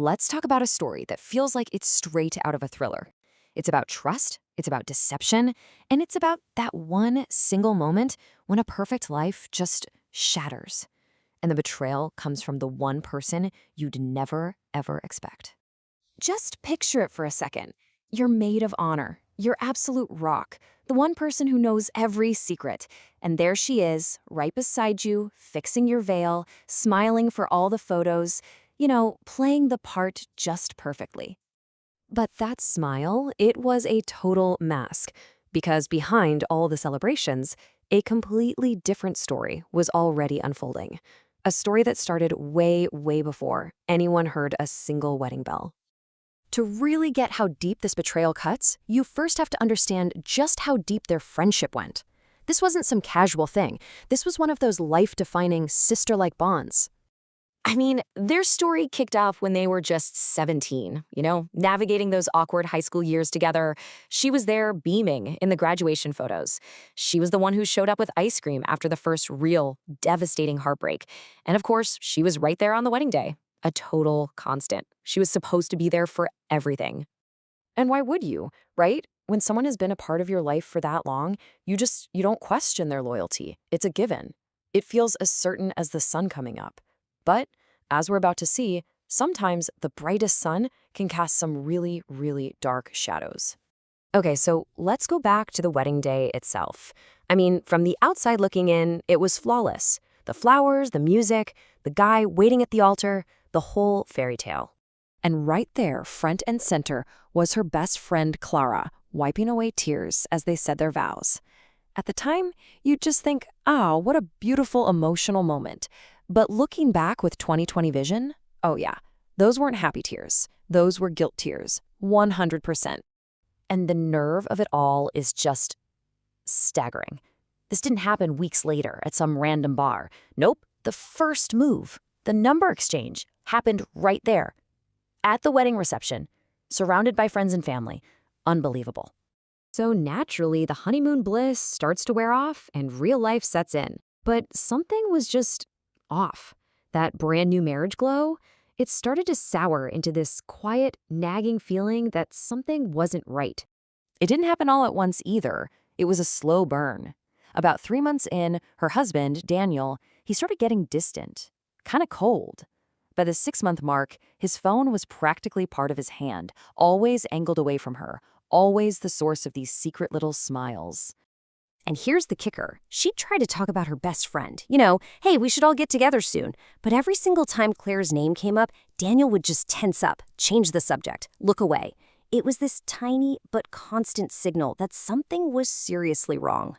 let's talk about a story that feels like it's straight out of a thriller. It's about trust, it's about deception, and it's about that one single moment when a perfect life just shatters. And the betrayal comes from the one person you'd never, ever expect. Just picture it for a second. You're maid of honor. You're absolute rock. The one person who knows every secret. And there she is, right beside you, fixing your veil, smiling for all the photos, playing the part just perfectly. But that smile, it was a total mask. Because behind all the celebrations, a completely different story was already unfolding. A story that started way, way before anyone heard a single wedding bell. To really get how deep this betrayal cuts, you first have to understand just how deep their friendship went. This wasn't some casual thing. This was one of those life-defining, sister-like bonds. I mean, their story kicked off when they were just 17, navigating those awkward high school years together. She was there beaming in the graduation photos. She was the one who showed up with ice cream after the first real, devastating heartbreak. And of course, she was right there on the wedding day. A total constant. She was supposed to be there for everything. And why would you, right? When someone has been a part of your life for that long, you don't question their loyalty. It's a given. It feels as certain as the sun coming up. But, as we're about to see, sometimes the brightest sun can cast some really, really dark shadows. Okay, so let's go back to the wedding day itself. I mean, from the outside looking in, it was flawless. The flowers, the music, the guy waiting at the altar, the whole fairy tale. And right there, front and center, was her best friend Clara, wiping away tears as they said their vows. At the time, you'd just think, oh, what a beautiful emotional moment. But looking back with 20/20 vision, oh yeah, those weren't happy tears. Those were guilt tears, 100%. And the nerve of it all is just staggering. This didn't happen weeks later at some random bar. Nope, the first move, the number exchange, happened right there. At the wedding reception, surrounded by friends and family. Unbelievable. So naturally, the honeymoon bliss starts to wear off and real life sets in. But something was just off. That brand new marriage glow, it started to sour into this quiet, nagging feeling that something wasn't right. It didn't happen all at once either. It was a slow burn. About 3 months in, her husband, Daniel, he started getting distant, kind of cold. By the 6-month mark, his phone was practically part of his hand, always angled away from her, always the source of these secret little smiles. And here's the kicker. She'd try to talk about her best friend. Hey, we should all get together soon. But every single time Claire's name came up, Daniel would just tense up, change the subject, look away. It was this tiny but constant signal that something was seriously wrong.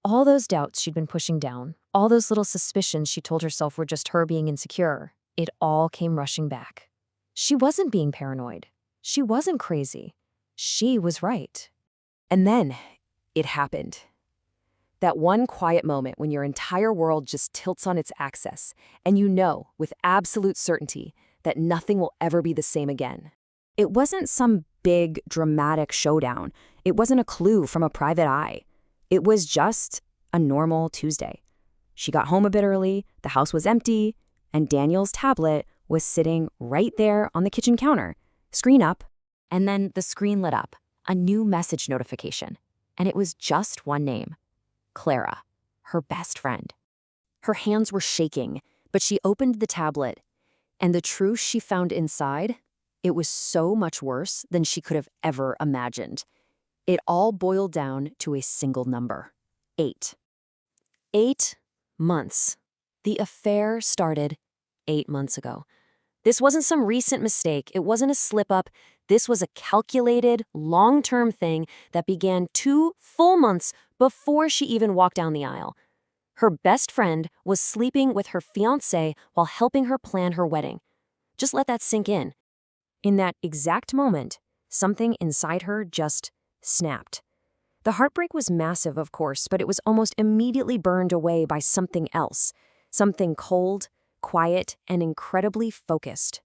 All those doubts she'd been pushing down, all those little suspicions she told herself were just her being insecure, it all came rushing back. She wasn't being paranoid. She wasn't crazy. She was right. And then it happened. That one quiet moment when your entire world just tilts on its axis, and you know with absolute certainty that nothing will ever be the same again. It wasn't some big, dramatic showdown. It wasn't a clue from a private eye. It was just a normal Tuesday. She got home a bit early, the house was empty, and Daniel's tablet was sitting right there on the kitchen counter, screen up, and then the screen lit up, a new message notification, and it was just one name. Clara, her best friend. Her hands were shaking, but she opened the tablet, and the truth she found inside, it was so much worse than she could have ever imagined. It all boiled down to a single number, 8. 8 months. The affair started 8 months ago. This wasn't some recent mistake. It wasn't a slip-up. This was a calculated, long-term thing that began 2 full months before she even walked down the aisle. Her best friend was sleeping with her fiancé while helping her plan her wedding. Just let that sink in. In that exact moment, something inside her just snapped. The heartbreak was massive, of course, but it was almost immediately burned away by something else. Something cold, quiet, and incredibly focused.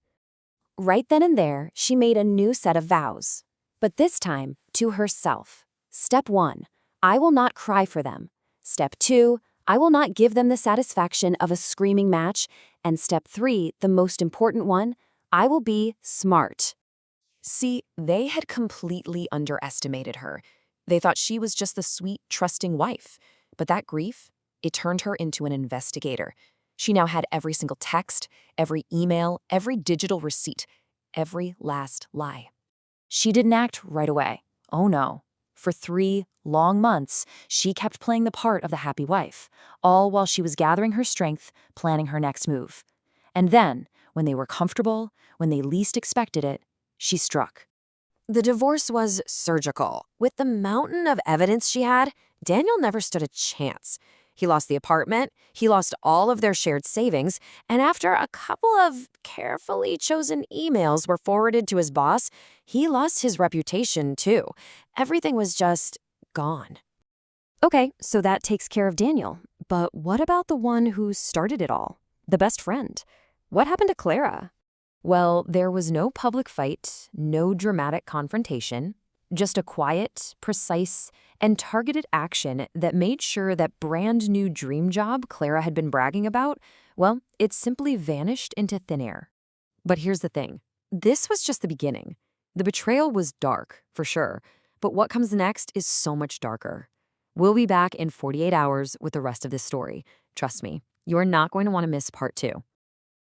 Right then and there, she made a new set of vows. But this time, to herself. Step 1, I will not cry for them. Step 2, I will not give them the satisfaction of a screaming match. And step 3, the most important one, I will be smart. See, they had completely underestimated her. They thought she was just the sweet, trusting wife. But that grief, it turned her into an investigator. She now had every single text, every email, every digital receipt, every last lie. She didn't act right away. Oh no. For 3 long months, she kept playing the part of the happy wife, all while she was gathering her strength, planning her next move. And then, when they were comfortable, when they least expected it, she struck. The divorce was surgical. With the mountain of evidence she had, Daniel never stood a chance. He lost the apartment, he lost all of their shared savings, and after a couple of carefully chosen emails were forwarded to his boss, he lost his reputation too. Everything was just gone. Okay, so that takes care of Daniel. But what about the one who started it all? The best friend? What happened to Clara? Well, there was no public fight, no dramatic confrontation, just a quiet, precise, and targeted action that made sure that brand new dream job Clara had been bragging about, well, it simply vanished into thin air. But here's the thing. This was just the beginning. The betrayal was dark, for sure, but what comes next is so much darker. We'll be back in 48 hours with the rest of this story. Trust me, you're not going to want to miss part 2.